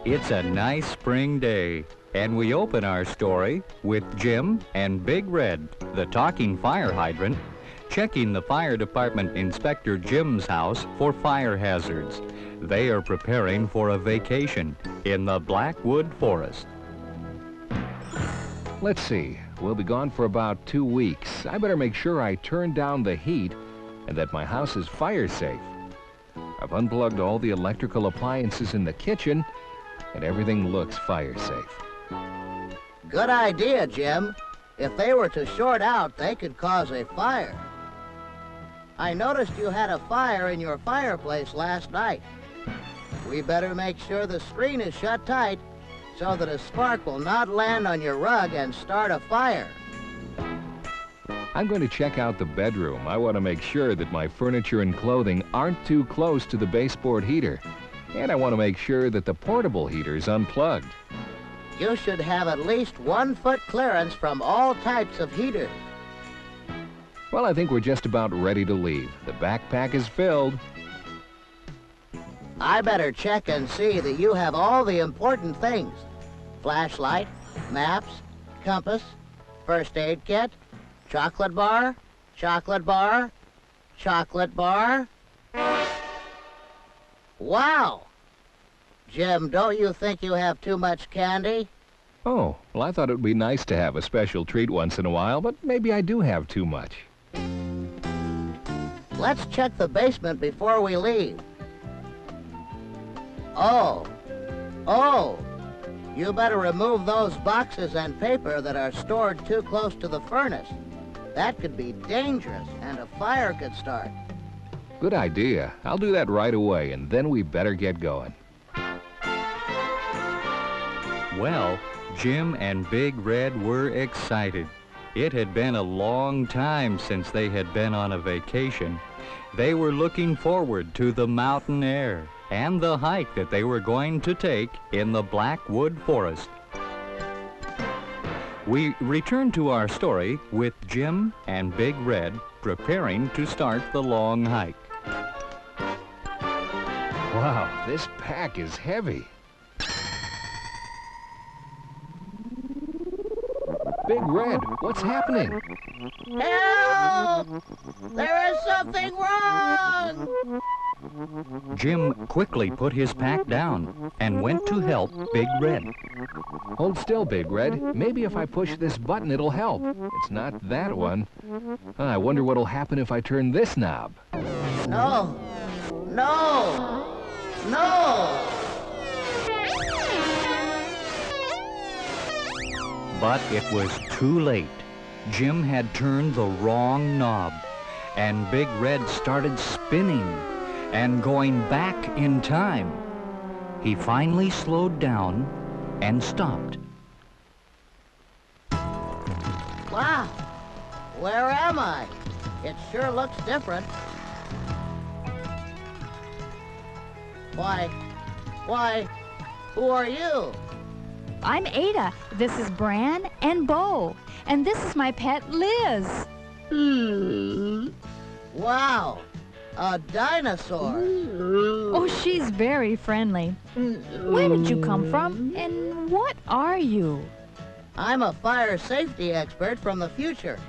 It's a nice spring day, and we open our story with Jim and Big Red, the talking fire hydrant, checking the fire department inspector Jim's house for fire hazards. They are preparing for a vacation in the Blackwood Forest. Let's see, we'll be gone for about 2 weeks. I better make sure I turn down the heat and that my house is fire safe. I've unplugged all the electrical appliances in the kitchen and everything looks fire safe. Good idea, Jim. If they were to short out, they could cause a fire. I noticed you had a fire in your fireplace last night. We better make sure the screen is shut tight so that a spark will not land on your rug and start a fire. I'm going to check out the bedroom. I want to make sure that my furniture and clothing aren't too close to the baseboard heater. And I want to make sure that the portable heater's unplugged. You should have at least 1 foot clearance from all types of heaters. Well, I think we're just about ready to leave. The backpack is filled. I better check and see that you have all the important things. Flashlight, maps, compass, first aid kit, chocolate bar, chocolate bar, chocolate bar. Wow! Jim, don't you think you have too much candy? Oh, well, I thought it would be nice to have a special treat once in a while, but maybe I do have too much. Let's check the basement before we leave. Oh, you better remove those boxes and paper that are stored too close to the furnace. That could be dangerous, and a fire could start. Good idea. I'll do that right away, and then we better get going. Well, Jim and Big Red were excited. It had been a long time since they had been on a vacation. They were looking forward to the mountain air and the hike that they were going to take in the Blackwood Forest. We return to our story with Jim and Big Red preparing to start the long hike. Wow, this pack is heavy. Big Red, what's happening? Help! There is something wrong! Jim quickly put his pack down and went to help Big Red. Hold still, Big Red. Maybe if I push this button, it'll help. It's not that one. I wonder what'll happen if I turn this knob. No! No! No! But it was too late. Jim had turned the wrong knob, and Big Red started spinning and going back in time. He finally slowed down and stopped. Wow! Where am I? It sure looks different. Why, who are you? I'm Ada. This is Bran and Bo. And this is my pet, Liz. Wow! A dinosaur! Oh, she's very friendly. Where did you come from, and what are you? I'm a fire safety expert from the future.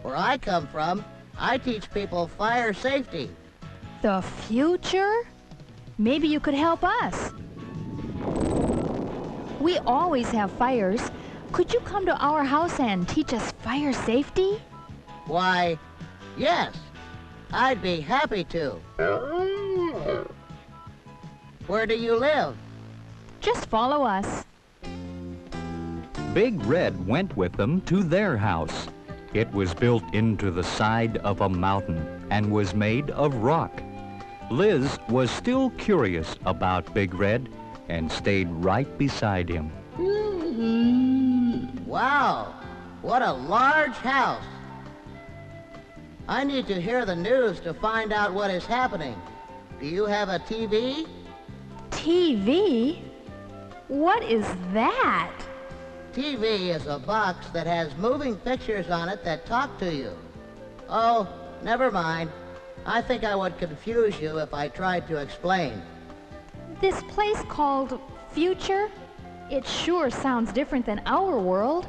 Where I come from, I teach people fire safety. The future? Maybe you could help us. We always have fires. Could you come to our house and teach us fire safety? Why, yes. I'd be happy to. Where do you live? Just follow us. Big Red went with them to their house. It was built into the side of a mountain and was made of rock. Liz was still curious about Big Red and stayed right beside him. Wow, what a large house. I need to hear the news to find out what is happening. Do you have a TV? TV? What is that? TV is a box that has moving pictures on it that talk to you. Oh, never mind. I think I would confuse you if I tried to explain. This place called future? It sure sounds different than our world.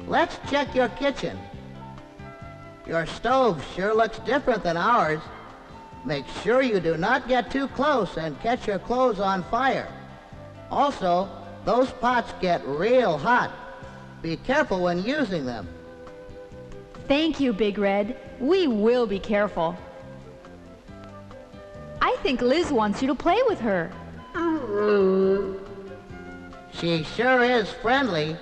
Let's check your kitchen. Your stove sure looks different than ours. Make sure you do not get too close and catch your clothes on fire. Also, those pots get real hot. Be careful when using them. Thank you, Big Red. We will be careful. I think Liz wants you to play with her. She sure is friendly.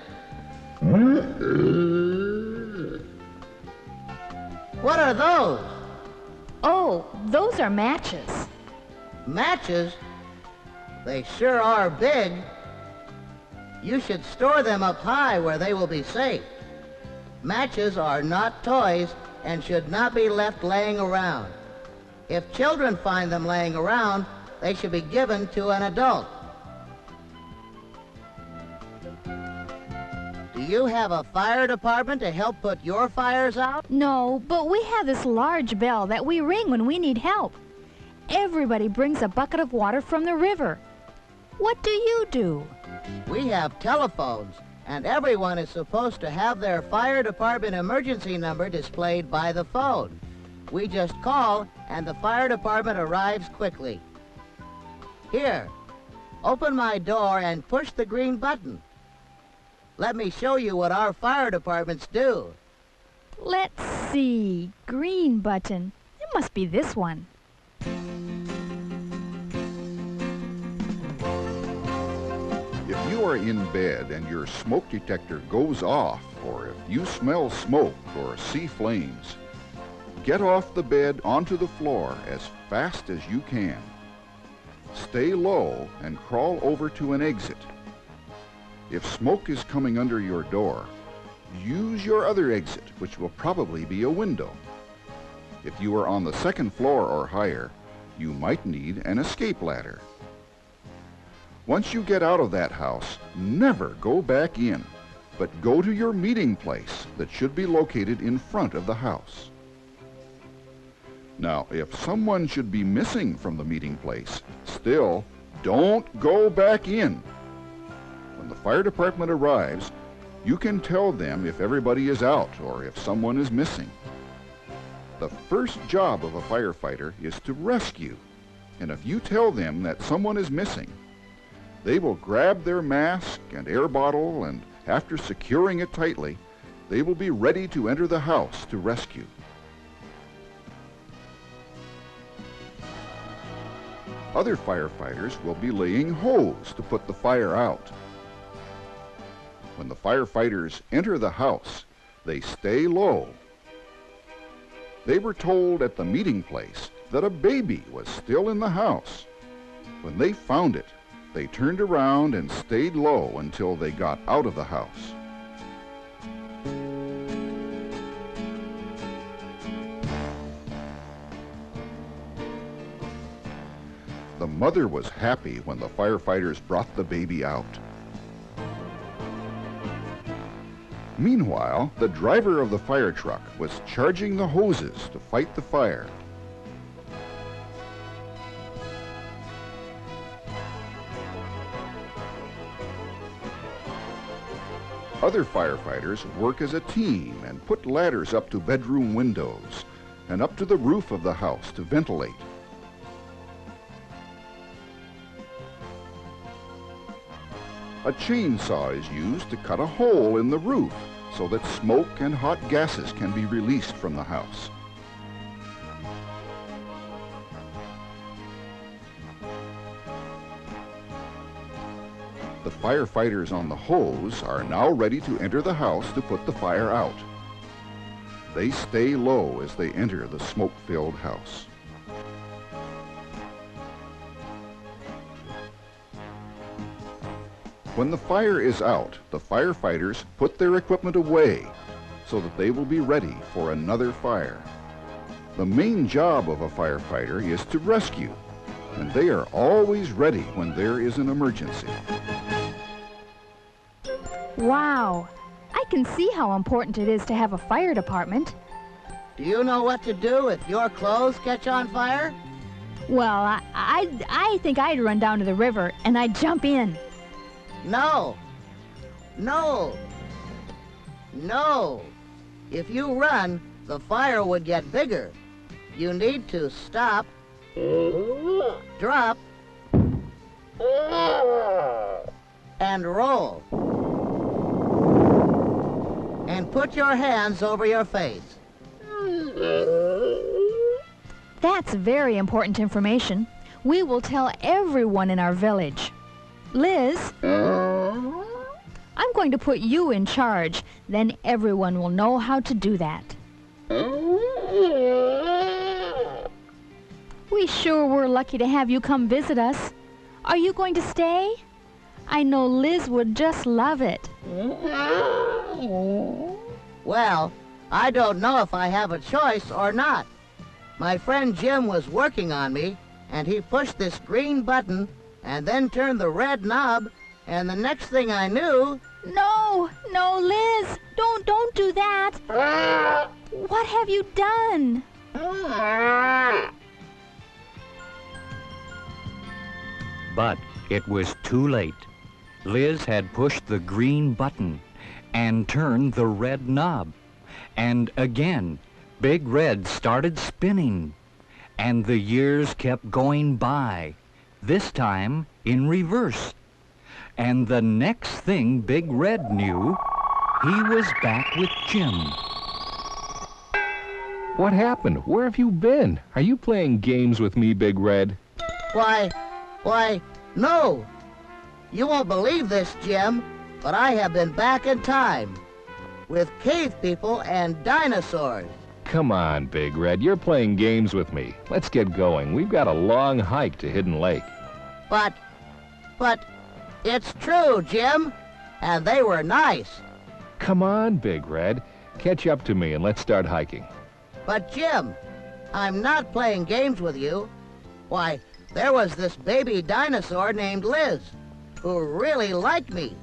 What are those? Oh, those are matches. Matches? They sure are big. You should store them up high where they will be safe. Matches are not toys and should not be left laying around. If children find them laying around, they should be given to an adult. Do you have a fire department to help put your fires out? No, but we have this large bell that we ring when we need help. Everybody brings a bucket of water from the river. What do you do? We have telephones, and everyone is supposed to have their fire department emergency number displayed by the phone. We just call, and the fire department arrives quickly. Here, open my door and push the green button. Let me show you what our fire departments do. Let's see. Green button. It must be this one. If you are in bed and your smoke detector goes off, or if you smell smoke or see flames, get off the bed onto the floor as fast as you can. Stay low and crawl over to an exit. If smoke is coming under your door, use your other exit, which will probably be a window. If you are on the second floor or higher, you might need an escape ladder. Once you get out of that house, never go back in, but go to your meeting place that should be located in front of the house. Now, if someone should be missing from the meeting place, still, don't go back in. When the fire department arrives, you can tell them if everybody is out or if someone is missing. The first job of a firefighter is to rescue, and if you tell them that someone is missing, they will grab their mask and air bottle, and after securing it tightly, they will be ready to enter the house to rescue. Other firefighters will be laying hose to put the fire out. When the firefighters enter the house, they stay low. They were told at the meeting place that a baby was still in the house. When they found it, they turned around and stayed low until they got out of the house. The mother was happy when the firefighters brought the baby out. Meanwhile, the driver of the fire truck was charging the hoses to fight the fire. Other firefighters work as a team and put ladders up to bedroom windows and up to the roof of the house to ventilate. A chainsaw is used to cut a hole in the roof so that smoke and hot gases can be released from the house. The firefighters on the hose are now ready to enter the house to put the fire out. They stay low as they enter the smoke-filled house. When the fire is out, the firefighters put their equipment away so that they will be ready for another fire. The main job of a firefighter is to rescue, and they are always ready when there is an emergency. Wow! I can see how important it is to have a fire department. Do you know what to do if your clothes catch on fire? Well, I think I'd run down to the river and I'd jump in. No. No. No. If you run, the fire would get bigger. You need to stop, drop, and roll. And put your hands over your face. That's very important information. We will tell everyone in our village. Liz, I'm going to put you in charge. Then everyone will know how to do that. We sure were lucky to have you come visit us. Are you going to stay? I know Liz would just love it. Well, I don't know if I have a choice or not. My friend Jim was working on me, and he pushed this green button and then turned the red knob, and the next thing I knew... No, Liz, don't do that. What have you done? But it was too late. Liz had pushed the green button and turned the red knob. And again, Big Red started spinning. And the years kept going by, this time in reverse. And the next thing Big Red knew, he was back with Jim. What happened? Where have you been? Are you playing games with me, Big Red? Why, no. You won't believe this, Jim, but I have been back in time with cave people and dinosaurs. Come on, Big Red. You're playing games with me. Let's get going. We've got a long hike to Hidden Lake. But it's true, Jim, and they were nice. Come on, Big Red. Catch up to me and let's start hiking. But Jim, I'm not playing games with you. Why, there was this baby dinosaur named Liz, who really liked me.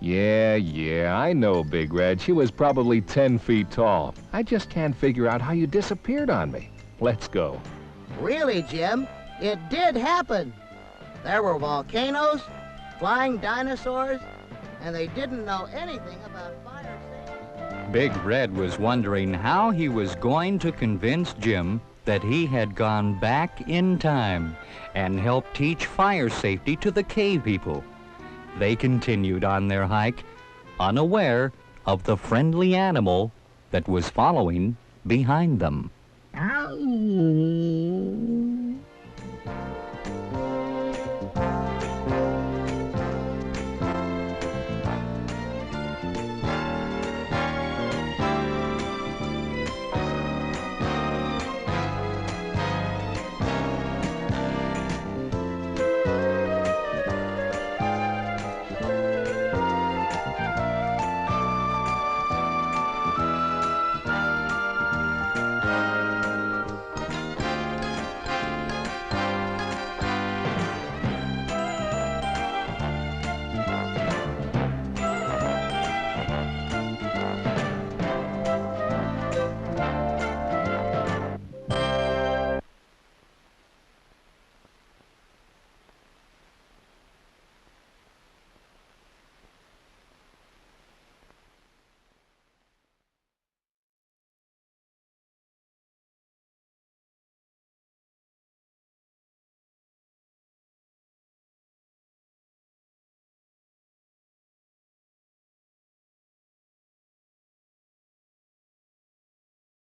Yeah, I know, Big Red. She was probably 10 feet tall. I just can't figure out how you disappeared on me. Let's go. Really, Jim, it did happen. There were volcanoes, flying dinosaurs, and they didn't know anything about fire safety. Big Red was wondering how he was going to convince Jim that he had gone back in time and helped teach fire safety to the cave people. They continued on their hike, unaware of the friendly animal that was following behind them.